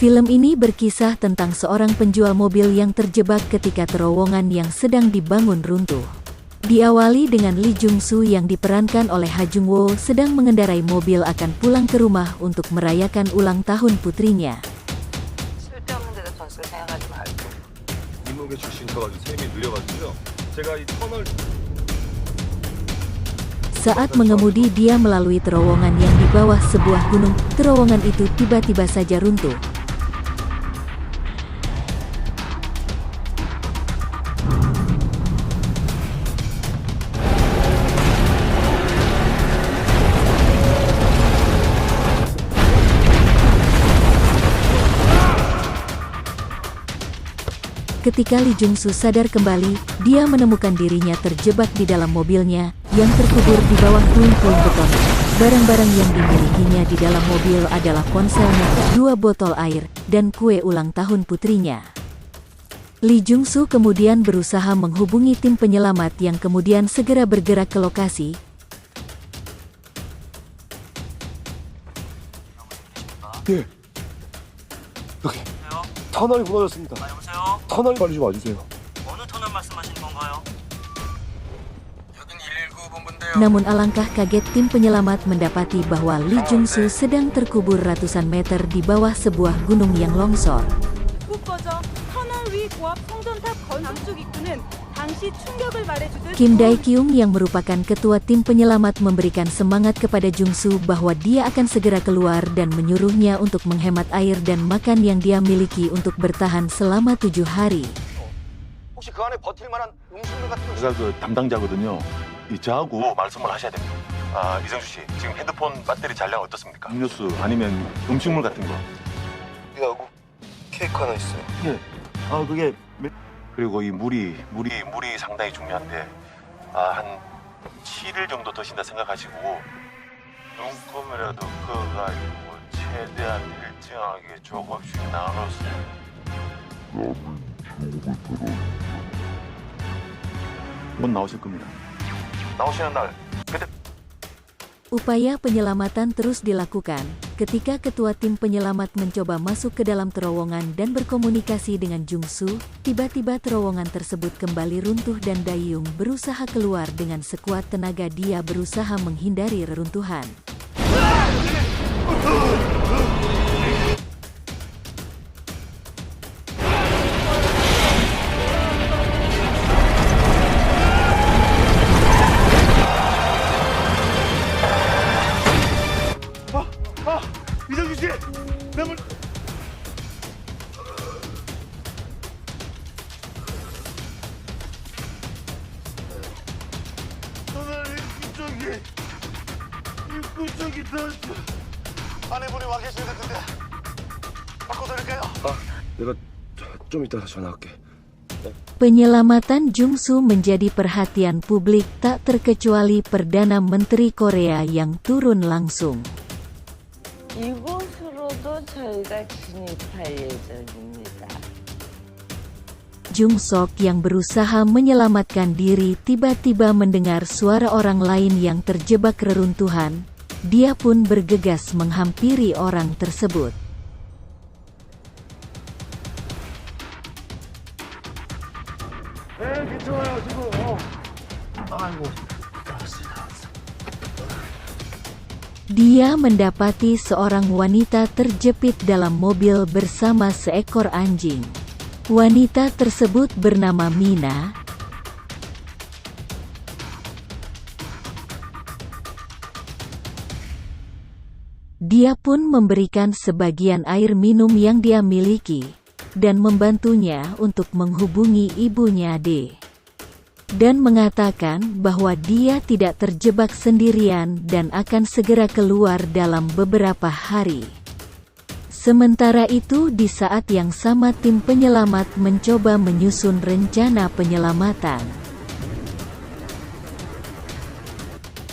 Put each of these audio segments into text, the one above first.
Film ini berkisah tentang seorang penjual mobil yang terjebak ketika terowongan yang sedang dibangun runtuh. Diawali dengan Lee Jung-soo yang diperankan oleh Ha Jung-woo sedang mengendarai mobil akan pulang ke rumah untuk merayakan ulang tahun putrinya. 쓸데없는 데다 돈 쓸 생각하지 말고. 인목에 출신 쳐가지고 세임이 느려가지고요. 제가 이 터널 Saat mengemudi dia melalui terowongan yang di bawah sebuah gunung, terowongan itu tiba-tiba saja runtuh. Ketika Lee Jung-soo sadar kembali, dia menemukan dirinya terjebak di dalam mobilnya, yang terkubur di bawah puing-puing beton. Barang-barang yang dimilikinya di dalam mobil adalah ponselnya, 2 botol air, dan kue ulang tahun putrinya. Lee Jung-soo kemudian berusaha menghubungi tim penyelamat yang kemudian segera bergerak ke lokasi. 예. 여기 터널이 무너졌습니다. 여보세요? 터널 빨리 좀 와주세요. 어느 터널 말씀하시는 건가요? 여긴 119본부인데요. Namun alangkah kaget tim penyelamat mendapati bahwa Lee Jung-soo sedang terkubur ratusan meter di bawah sebuah gunung yang longsor. 국거점 터널 위 고압 송전탑 건축 입구는 당시 충격을 말해주듯 Kim Dae-kyung yang merupakan ketua tim penyelamat memberikan semangat kepada Jung-soo bahwa dia akan segera keluar dan menyuruhnya untuk menghemat air dan makan yang dia miliki untuk bertahan selama 7 hari. 혹시 그 안에 버틸 만한 음식물 같은 거 제가 그 담당자거든요. 저하고 말씀을 하셔야 됩니다. 아, 이성주 씨, 지금 핸드폰 배터리 잔량 어떻습니까? 음료수 아니면 음식물 같은 거. 하고 케이크 하나 있어요. 예. 아, 그게 그리고 이 물이 상당히 중요한데 한 7일 정도 드신다 생각하시고 눈금이라도 그어가지고 최대한 일정하게 조금씩 나눠서 곧 나오실 겁니다. 나오시는 날 그때 Upaya penyelamatan terus dilakukan. Ketika ketua tim penyelamat mencoba masuk ke dalam terowongan dan berkomunikasi dengan Jung-soo, tiba-tiba terowongan tersebut kembali runtuh dan Dae-young berusaha keluar dengan sekuat tenaga. Dia berusaha menghindari reruntuhan. 이정규 씨, 매물. 터널 입구 쪽이 더 아내분이 와 계실 것 같은데 바꿔드릴까요? 내가 좀 이따 전화할게. Penyelamatan Jung-soo menjadi perhatian publik tak terkecuali Perdana Menteri Korea yang turun langsung. 이곳으로도 저희가 진입할 예정입니다. Jung-sok yang berusaha menyelamatkan diri tiba-tiba mendengar suara orang lain yang terjebak reruntuhan. Dia pun bergegas menghampiri orang tersebut. 괜찮아요 지금. 아이고. Dia mendapati seorang wanita terjepit dalam mobil bersama seekor anjing. Wanita tersebut bernama Mina. Dia pun memberikan sebagian air minum yang dia miliki, dan membantunya untuk menghubungi ibunya D. Dan mengatakan bahwa dia tidak terjebak sendirian dan akan segera keluar dalam beberapa hari. Sementara itu di saat yang sama tim penyelamat mencoba menyusun rencana penyelamatan.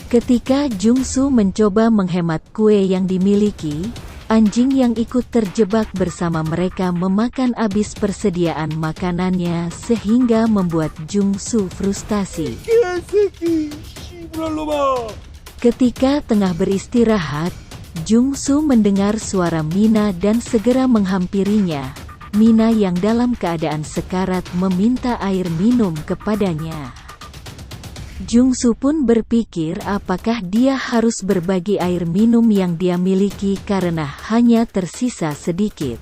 Ketika Jung-soo mencoba menghemat kue yang dimiliki, anjing yang ikut terjebak bersama mereka memakan habis persediaan makanannya sehingga membuat Jung-soo frustasi. Ketika tengah beristirahat, Jungsu mendengar suara Mina dan segera menghampirinya. Mina yang dalam keadaan sekarat meminta air minum kepadanya. Jungsu pun berpikir apakah dia harus berbagi air minum yang dia miliki karena hanya tersisa sedikit.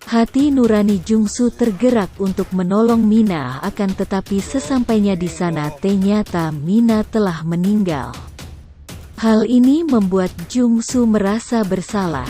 Hati nurani Jungsu tergerak untuk menolong Mina, akan tetapi sesampainya di sana ternyata Mina telah meninggal. Hal ini membuat Jungsu merasa bersalah.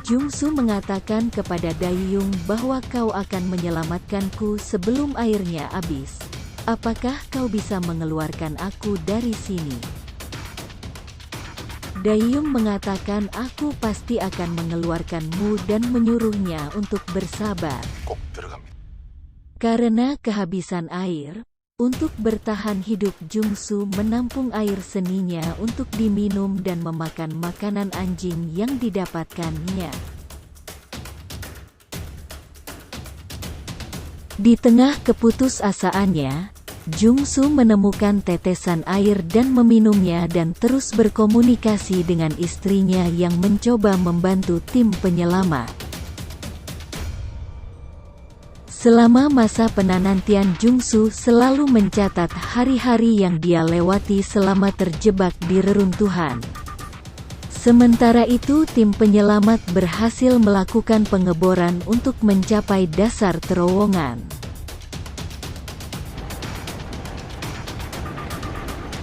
Jungsu mengatakan kepada Daeyung bahwa kau akan menyelamatkanku sebelum airnya habis. Apakah kau bisa mengeluarkan aku dari sini? Daeyung mengatakan aku pasti akan mengeluarkanmu dan menyuruhnya untuk bersabar. 꼭 들어갑니다. Karena kehabisan air, untuk bertahan hidup Jungsu menampung air seninya untuk diminum dan memakan makanan anjing yang didapatkannya. Di tengah keputusasaannya, Jungsu menemukan tetesan air dan meminumnya dan terus berkomunikasi dengan istrinya yang mencoba membantu tim penyelamat. Selama masa penantian, Jungsu selalu mencatat hari-hari yang dia lewati selama terjebak di reruntuhan. Sementara itu, tim penyelamat berhasil melakukan pengeboran untuk mencapai dasar terowongan.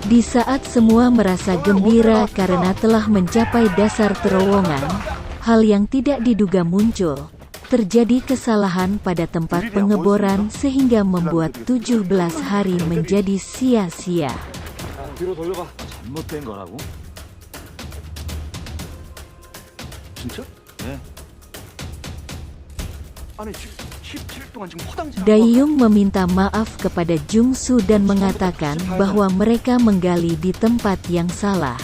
Di saat semua merasa gembira karena telah mencapai dasar terowongan, hal yang tidak diduga muncul. Terjadi kesalahan pada tempat pengeboran sehingga membuat 17 hari menjadi sia-sia. 뒤로 돌려봐. 잘못된 거라고? 진짜? 네. 아니 17일 동안 지금 허당질. Daeyung meminta maaf kepada Jungsu dan mengatakan bahwa mereka menggali di tempat yang salah.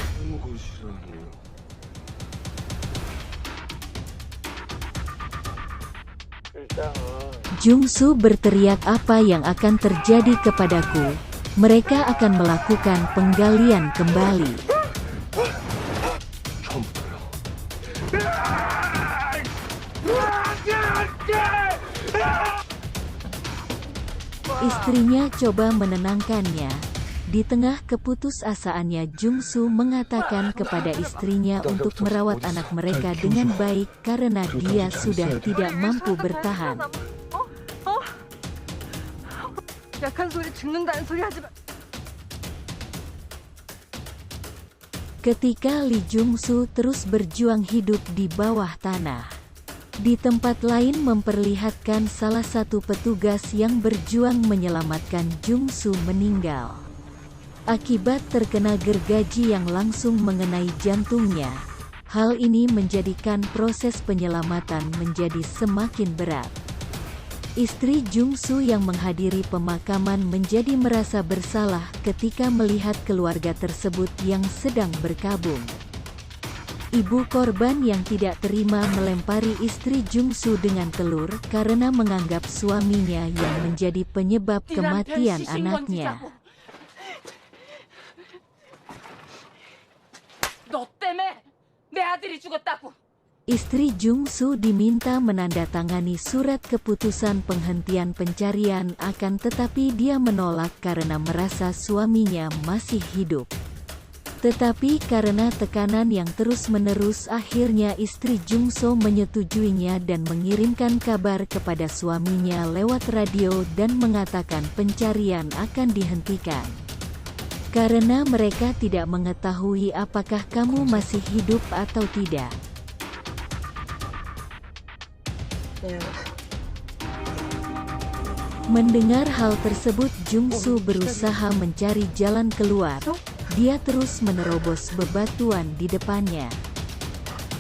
Jungsu berteriak, apa yang akan terjadi kepadaku? Mereka akan melakukan penggalian kembali. Istrinya coba menenangkannya. Di tengah keputusasaannya, Jungsu mengatakan kepada istrinya untuk merawat anak mereka dengan baik karena dia sudah tidak mampu bertahan. 약한 소리 죽는다는 소리 하지 마. Ketika Lee Jungsu terus berjuang hidup di bawah tanah, di tempat lain memperlihatkan salah satu petugas yang berjuang menyelamatkan Jungsu meninggal. Akibat terkena gergaji yang langsung mengenai jantungnya, hal ini menjadikan proses penyelamatan menjadi semakin berat. Istri Jungsu yang menghadiri pemakaman menjadi merasa bersalah ketika melihat keluarga tersebut yang sedang berkabung. Ibu korban yang tidak terima melempari istri Jungsu dengan telur karena menganggap suaminya yang menjadi penyebab kematian anaknya. 너 때문에 내 아들이 죽었다고. Istri Jungsu diminta menandatangani surat keputusan penghentian pencarian, akan tetapi dia menolak karena merasa suaminya masih hidup. Tetapi karena tekanan yang terus-menerus, akhirnya istri Jungsu menyetujuinya dan mengirimkan kabar kepada suaminya lewat radio dan mengatakan pencarian akan dihentikan. Karena mereka tidak mengetahui apakah kamu masih hidup atau tidak. Mendengar hal tersebut, Jungsu berusaha mencari jalan keluar. Dia terus menerobos bebatuan di depannya.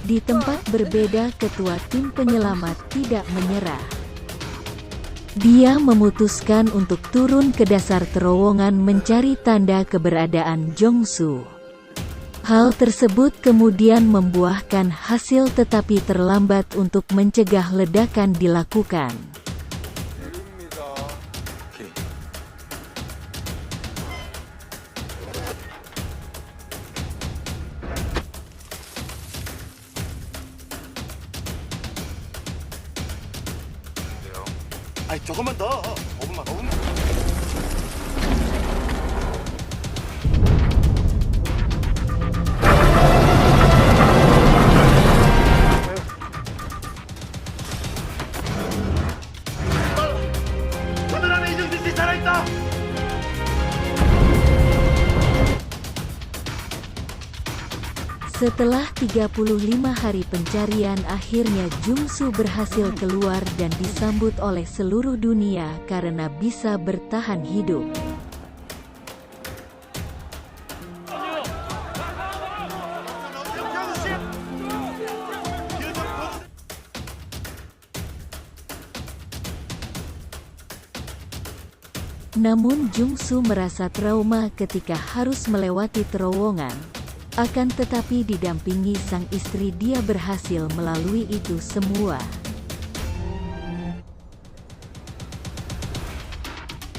Di tempat berbeda, ketua tim penyelamat tidak menyerah. Dia memutuskan untuk turun ke dasar terowongan mencari tanda keberadaan Jungsu. Hal tersebut kemudian membuahkan hasil tetapi terlambat untuk mencegah ledakan dilakukan. 오케이. 아니 조금만 더. 5분만. 카메라맨 이정수 씨 살아있다. Setelah 35 hari pencarian, akhirnya Jungsu berhasil keluar dan disambut oleh seluruh dunia karena bisa bertahan hidup. Namun Jungsu merasa trauma ketika harus melewati terowongan. Akan tetapi didampingi sang istri dia berhasil melalui itu semua.